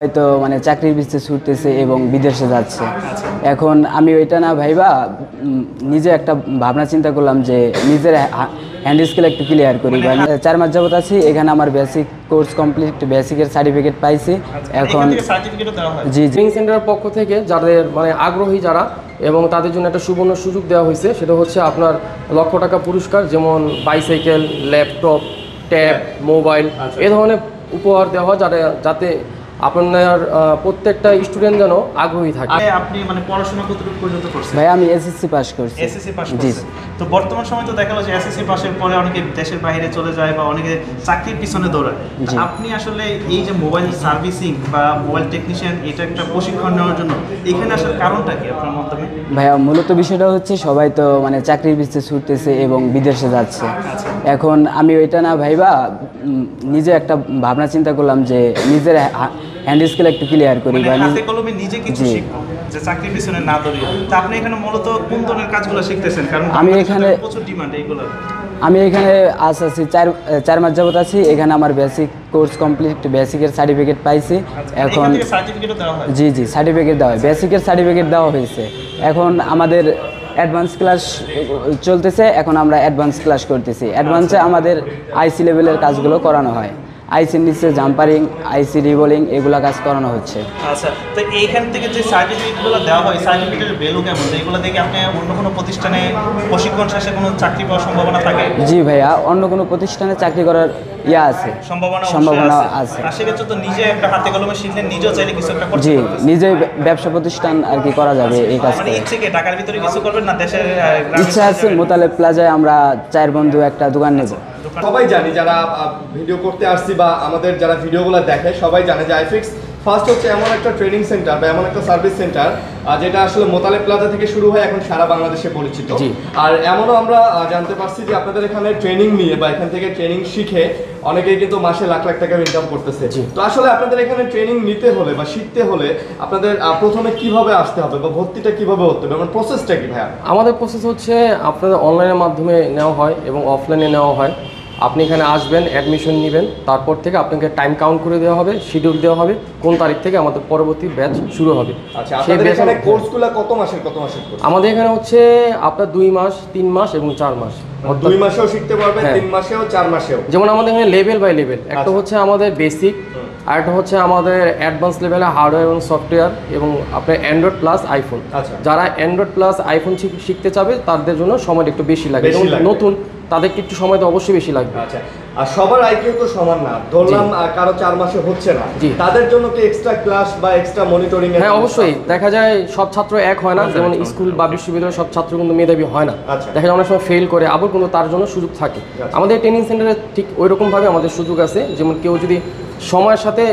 হয়তো মানে চাকরির পিছনে ছুটতেছে এবং বিদেশে যাচ্ছে। এখন আমি ওইটা না ভাইবা নিজে একটা ভাবনা চিন্তা করলাম যে নিজের হ্যান্ড স্কিল একটু ক্লিয়ার করি। 4 মাস যাবত আছি এখানে, আমার বেসিক কোর্স কমপ্লিট, বেসিকের সার্টিফিকেট পাইছি। এখন জি ট্রেনিং সেন্টারের পক্ষ থেকে যাদের মানে আগ্রহী যারা এবং তাদের জন্য একটা সুবর্ণ সুযোগ দেওয়া হয়েছে, সেটা হচ্ছে আপনার লক্ষ টাকা পুরস্কার, যেমন বাইসাইকেল, ল্যাপটপ, ট্যাব, মোবাইল এ ধরনের উপহার দেওয়া হয় যাতে আপনার প্রত্যেকটা স্টুডেন্ট যেন আগ্রহী থাকে। আপনি মানে পড়াশোনা কতটুকু পর্যন্ত করছেন? ভাই আমি এসএসসি পাস করছি। এসএসসি পাস করছেন। তো বর্তমান সময় তো দেখা গেল যে এসএসসি পাসের পরে অনেকে দেশের বাইরে চলে যায় বা অনেকে চাকরির পিছনে দৌড়ায়। আপনি আসলে এই যে মোবাইল সার্ভিসিং বা মোবাইল টেকনিশিয়ান, এটা একটা প্রশিক্ষণ নেওয়ার জন্য এখানে আসার কারণটা কি আপনার মাধ্যমে? ভাইয়া মূলত বিষয়টা হচ্ছে সবাই তো মানে চাকরির পিছনে ছুটতেছে এবং বিদেশে যাচ্ছে। এখন আমি ওইটা না ভাইবা নিজে একটা ভাবনা চিন্তা করলাম যে নিজের হ্যান্ড স্কিল একটু ক্লিয়ার করি, বা হাতে কলমে নিজে কিছু শিখবো, যে চাকরির পিছনে না দৌড়িয়ে। তো আপনি এখানে মূলত কোন ধরনের কাজগুলো শিখতেছেন? কারণ আমি এখানে প্রচুর ডিমান্ড এইগুলো। আমি এখানে আছি 4 মাস যাবত আছি এখানে, আমার বেসিক কোর্স কমপ্লিট, বেসিকের সার্টিফিকেট পাইছি। এখন জি সার্টিফিকেট দেওয়া হয়, বেসিকের সার্টিফিকেট দেওয়া হয়েছে। এখন আমাদের অ্যাডভান্স ক্লাস চলতেছে, এখন আমরা অ্যাডভান্স ক্লাস করতেছি। অ্যাডভান্সে আমাদের আইসি লেভেলের কাজগুলো করানো হয়, আইসির নিচে জাম্পারিং, আইসি রিবোলিং এগুলো কাজ করানো হচ্ছে। আচ্ছা, তো এইখান থেকে যে সার্টিফিকেটগুলো দেওয়া হয়, সার্টিফিকেটের ভ্যালু কেমন? এগুলো দেখে আপনি অন্য কোনো প্রতিষ্ঠানে প্রশিক্ষণ শেষে কোনো চাকরি পাওয়ার সম্ভাবনা থাকে? জি ভাইয়া, অন্য কোনো প্রতিষ্ঠানে চাকরি করার আছে, সম্ভাবনা আছে। আর সেক্ষেত্রে তো নিজে একটা হাতে কলমে শিখলে নিজেও চাইলে কিছু একটা করতে জি নিজে ব্যবসা প্রতিষ্ঠান আর কি করা যাবে এই কাজটা। মানে ইচ্ছে কি ঢাকার ভিতরে কিছু করবেন না দেশের? ইচ্ছা আছে, মোতালেব প্লাজায় আমরা 4 বন্ধু একটা দোকান নেব। সবাই জানি যারা ভিডিও করতে আসছি বা আমাদের যারা ভিডিওগুলো দেখে সবাই জানে যে আইফিক্স ফার্স্ট হচ্ছে এমন একটা ট্রেনিং সেন্টার বা এমন একটা সার্ভিস সেন্টার যেটা আসলে মোতালেব প্লাজা থেকে শুরু হয়, এখন সারা বাংলাদেশে পরিচিত। আর এমনও আমরা জানতে পারছি যে আপনাদের এখানে ট্রেনিং নিয়ে বা এখান থেকে ট্রেনিং শিখে অনেকেই কিন্তু মাসে লাখ লাখ টাকার ইনকাম করতেছে। তো আসলে আপনাদের এখানে ট্রেনিং নিতে হলে বা শিখতে হলে আপনাদের প্রথমে কিভাবে আসতে হবে বা ভর্তিটা কিভাবে হতে হবে, মানে প্রসেসটা কি ভাইয়া? আমাদের প্রসেস হচ্ছে আপনাদের অনলাইনের মাধ্যমে নেওয়া হয় এবং অফলাইনে নেওয়া হয়। আপনি এখানে আসবেন, অ্যাডমিশন নেবেন, তারপর থেকে আপনাকে টাইম কাউন্ট করে দেওয়া হবে, শিডিউল দেওয়া হবে কোন তারিখ থেকে আমাদের পরবর্তী ব্যাচ শুরু হবে। আচ্ছা, আপনাদের এখানে কোর্সগুলো কত মাসের কোর্স? আমাদের এখানে হচ্ছে আপনার 2 মাস, 3 মাস এবং 4 মাস। 2 মাসেও শিখতে পারবেন, 3 মাসেও, 4 মাসেও। যেমন আমাদের এখানে লেভেল বাই লেভেল, একটা হচ্ছে আমাদের বেসিক, আর একটা হচ্ছে আমাদের অ্যাডভান্স লেভেলে হার্ডওয়্যার এবং সফটওয়্যার এবং আপনার অ্যান্ড্রয়েড প্লাস আইফোন। যারা অ্যান্ড্রয়েড প্লাস আইফোন শিখতে চাবে তাদের জন্য সময় একটু বেশি লাগে, এবং নতুন তাদেরকে একটু সময় তো অবশ্যই বেশি লাগবে। আচ্ছা, আর সবার আইকিউ তো সমান না, ধরলাম কারো 4 মাসে হচ্ছে না, তাদের জন্য কি এক্সট্রা ক্লাস বা এক্সট্রা মনিটরিং? হ্যাঁ অবশ্যই, দেখা যায় সব ছাত্র এক হয় না, যেমন স্কুল বা বিশ্ববিদ্যালয়ের সব ছাত্র কিন্তু মেধাবী হয় না, দেখা যায় অনেক সময় ফেল করে, আবার কিন্তু তার জন্য সুযোগ থাকে। আমাদের ট্রেনিং সেন্টারে ঠিক ওই রকমভাবে আমাদের সুযোগ আছে, যেমন কেউ যদি সময়ের সাথে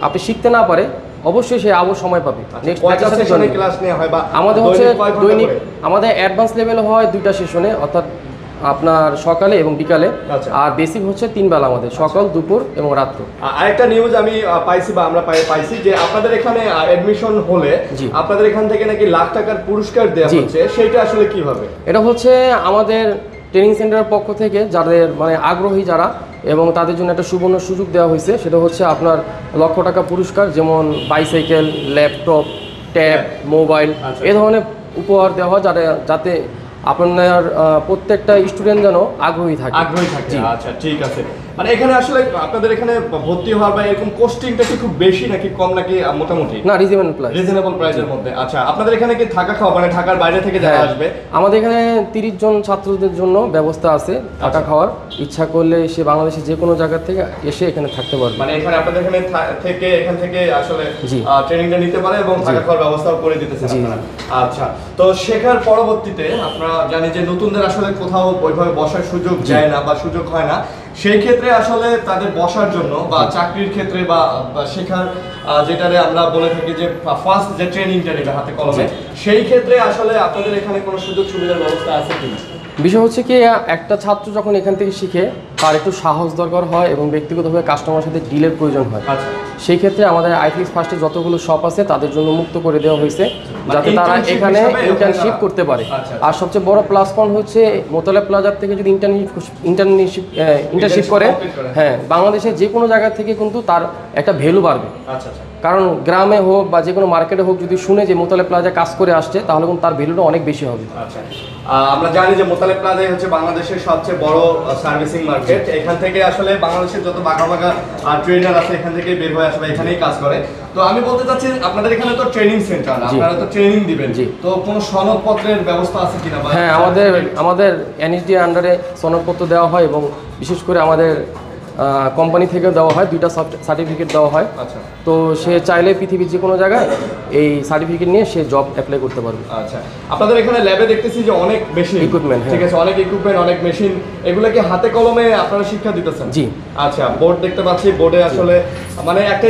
আপনি শিখতে না পারে অবশ্যই সে আবার সময় পাবে। আমাদের হচ্ছে দৈনিক, আমাদের অ্যাডভান্স লেভেল হয় 2টা সেশনে, অর্থাৎ আপনার সকালে এবং বিকালে, আর বেসিক হচ্ছে 3 বেলা, আমাদের সকাল, দুপুর এবং রাত্র। আরেকটা নিউজ আমি পাইছি বা আমরা পাইছি যে আপনাদের এখানে অ্যাডমিশন হলে আপনাদের এখান থেকে নাকি লাখ টাকার পুরস্কার দেওয়া হচ্ছে, সেটা আসলে কিভাবে? এটা হচ্ছে আমাদের ট্রেনিং সেন্টারের পক্ষ থেকে যাদের মানে আগ্রহী যারা এবং তাদের জন্য একটা সুবর্ণ সুযোগ দেওয়া হয়েছে, সেটা হচ্ছে আপনার লক্ষ টাকা পুরস্কার, যেমন বাইসাইকেল, ল্যাপটপ, ট্যাব, মোবাইল এ ধরনের উপহার দেওয়া হয় যাতে আপনার প্রত্যেকটা স্টুডেন্ট যেন আগ্রহী থাকে। আচ্ছা ঠিক আছে, মানে এখানে আসলে আপনাদের এখানে ভর্তি হওয়ার বা এরকম কোস্টিংটা কি খুব বেশি নাকি কম, নাকি মোটামুটি? না, রিজনেবল প্রাইসের মধ্যে। আচ্ছা, আপনাদের এখানে কি থাকা খাওয়া মানে ঢাকার বাইরে থেকে যারা আসবে? আমাদের এখানে 30 জন ছাত্রদের জন্য ব্যবস্থা আছে থাকা খাওয়ার, ইচ্ছা করলে সে বাংলাদেশের যে কোনো জায়গা থেকে এসে এখানে থাকতে পারবে। মানে এখানে আপনাদের এখান থেকে আসলে ট্রেনিংটা নিতে পারে এবং থাকা খাওয়ার ব্যবস্থাও করে দিতেছেন আপনারা। আচ্ছা, তো শেখার পরবর্তীতে আপনারা জানি যে নতুনদের আসলে কোথাও ওইভাবে বসার সুযোগ যায় না বা সুযোগ হয় না, সেই ক্ষেত্রে আসলে তাদের বসার জন্য বা চাকরির ক্ষেত্রে বা শেখার যেটারে আমরা বলে থাকি যে ফার্স্ট যে ট্রেনিংটা নেবে হাতে কলমে, সেই ক্ষেত্রে আসলে আপনাদের এখানে কোনো সুযোগ সুবিধার ব্যবস্থা আছে কিনা? বিষয় হচ্ছে কি, একটা ছাত্র যখন এখান থেকে শিখে তার একটু সাহস দরকার হয় এবং ব্যক্তিগতভাবে কাস্টমারের সাথে ডিলের প্রয়োজন হয়। সেই ক্ষেত্রে আমাদের আইফিক্স ফার্স্টে যতগুলো শপ আছে তাদের জন্য মুক্ত করে দেওয়া হয়েছে, যাতে তারা এখানে ইন্টার্নশিপ করতে পারে। আর সবচেয়ে বড় প্লাস পয়েন্ট হচ্ছে মোতালেব প্লাজার থেকে যদি ইন্টার্নশিপ করে, হ্যাঁ, বাংলাদেশের যে কোনো জায়গা থেকে কিন্তু তার একটা ভ্যালু বাড়বে। কারণ গ্রামে হোক বা যে কোনো মার্কেটে হোক যদি শুনে যে মোতালেব প্লাজা কাজ করে আসছে তাহলে কিন্তু তার ভ্যালুটা অনেক বেশি হবে। আচ্ছা, আমরা জানি যে মোতালেব প্লাজাই হচ্ছে বাংলাদেশের সবচেয়ে বড় সার্ভিসিং মার্কেট। এখান থেকে আসলে বাংলাদেশের যত বাঁকা বাঁকা ট্রেনার আছে এখান থেকে বের হয়ে আসবে, এখানেই কাজ করে। তো আমি বলতে চাচ্ছি আপনাদের এখানে তো ট্রেনিং সেন্টার, আপনারা তো ট্রেনিং দিবেন, তো কোনো সনদপত্রের ব্যবস্থা আছে কিনা? হ্যাঁ, আমাদের এনএসডি আন্ডারে সনদপত্র দেওয়া হয় এবং বিশেষ করে আমাদের কোম্পানি থেকে দেওয়া হয়, 2টা সার্টিফিকেট দেওয়া হয়। আচ্ছা, তো সে চাইলে পৃথিবীর যে কোনো জায়গায় এই সার্টিফিকেট নিয়ে সে জব অ্যাপ্লাই করতে পারবে। আচ্ছা, আপনাদের এখানে ল্যাবে দেখতেছি যে অনেক মেশিন ইকুইপমেন্ট, ঠিক আছে, অনেক ইকুইপমেন্ট, অনেক মেশিন, এগুলো কি হাতে কলমে আপনারা শিক্ষা দিতেছেন? জি। আচ্ছা, বোর্ড দেখতে পাচ্ছি, বোর্ডে আসলে মানে একটা